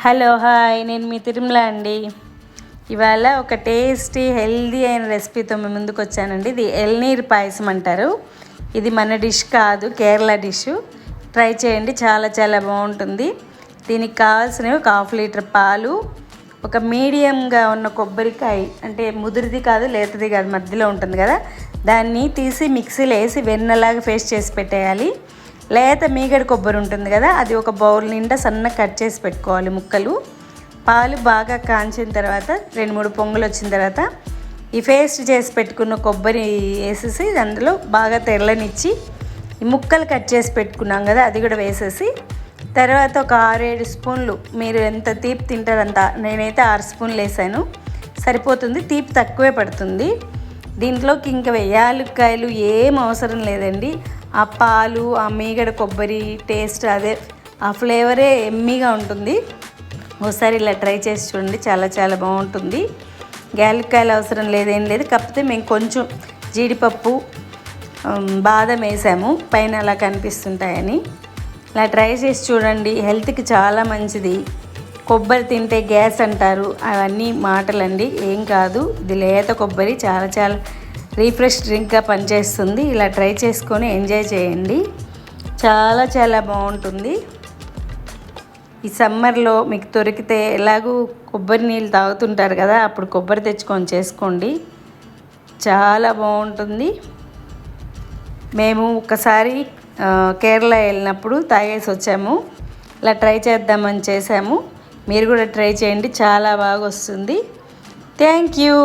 Hello hi, నేను మీ తిరుమల అండి. ఇవాళ ఒక టేస్టీ హెల్దీ అయిన రెసిపీతో మీ ముందుకు వచ్చానండి. ఇది ఎల్నీరు పాయసం అంటారు. ఇది మన డిష్ కాదు, కేరళ డిష్. ట్రై చేయండి, చాలా చాలా బాగుంటుంది. దీనికి కావాల్సినవి ఒక 1/2 లీటర్ పాలు, ఒక మీడియంగా ఉన్న కొబ్బరికాయ, అంటే ముదిరిది కాదు లేతది కాదు, మధ్యలో ఉంటుంది కదా, దాన్ని తీసి మిక్సీలో వేసి వెన్నలాగా పేస్ట్ చేసి పెట్టేయాలి. లేత మీగడ కొబ్బరి ఉంటుంది కదా, అది ఒక బౌల్ నిండా సన్నగా కట్ చేసి పెట్టుకోవాలి ముక్కలు. పాలు బాగా కాంచిన తర్వాత 2-3 పొంగులు వచ్చిన తర్వాత ఈ పేస్ట్ చేసి పెట్టుకున్న కొబ్బరి వేసేసి అందులో బాగా తెరలనిచ్చి ఈ ముక్కలు కట్ చేసి పెట్టుకున్నాం కదా అది కూడా వేసేసి, తర్వాత ఒక 6-7 స్పూన్లు, మీరు ఎంత తీపి తింటారంత, నేనైతే 6 స్పూన్లు వేసాను, సరిపోతుంది. తీపి తక్కువే పడుతుంది. దీంట్లోకి ఇంకా యాలక్కాయలు ఏం అవసరం లేదండి. ఆ పాలు, ఆ మీగడ కొబ్బరి టేస్ట్, అదే ఆ ఫ్లేవరే ఎమ్మీగా ఉంటుంది. ఒకసారి ఇలా ట్రై చేసి చూడండి, చాలా చాలా బాగుంటుంది. యాలక్కాయలు అవసరం లేదేం లేదు, కాకపోతే మేము కొంచెం జీడిపప్పు, బాదం వేసాము పైన అలా కనిపిస్తుంటాయని. ఇలా ట్రై చేసి చూడండి, హెల్త్కి చాలా మంచిది. కొబ్బరి తింటే గ్యాస్ అంటారు, అవన్నీ మాటలండి, ఏం కాదు. ఇది లేత కొబ్బరి, చాలా చాలా రీఫ్రెష్ డ్రింక్గా పనిచేస్తుంది. ఇలా ట్రై చేసుకొని ఎంజాయ్ చేయండి, చాలా చాలా బాగుంటుంది. ఈ సమ్మర్లో మీకు దొరికితే, ఎలాగూ కొబ్బరి నీళ్ళు తాగుతుంటారు కదా, అప్పుడు కొబ్బరి తెచ్చుకొని చేసుకోండి, చాలా బాగుంటుంది. మేము ఒకసారి కేరళ వెళ్ళినప్పుడు తాగేసి వచ్చాము. ఇలా ట్రై చేద్దామని చేసాము. మీరు కూడా ట్రై చేయండి, చాలా బాగా వస్తుంది. Thank you.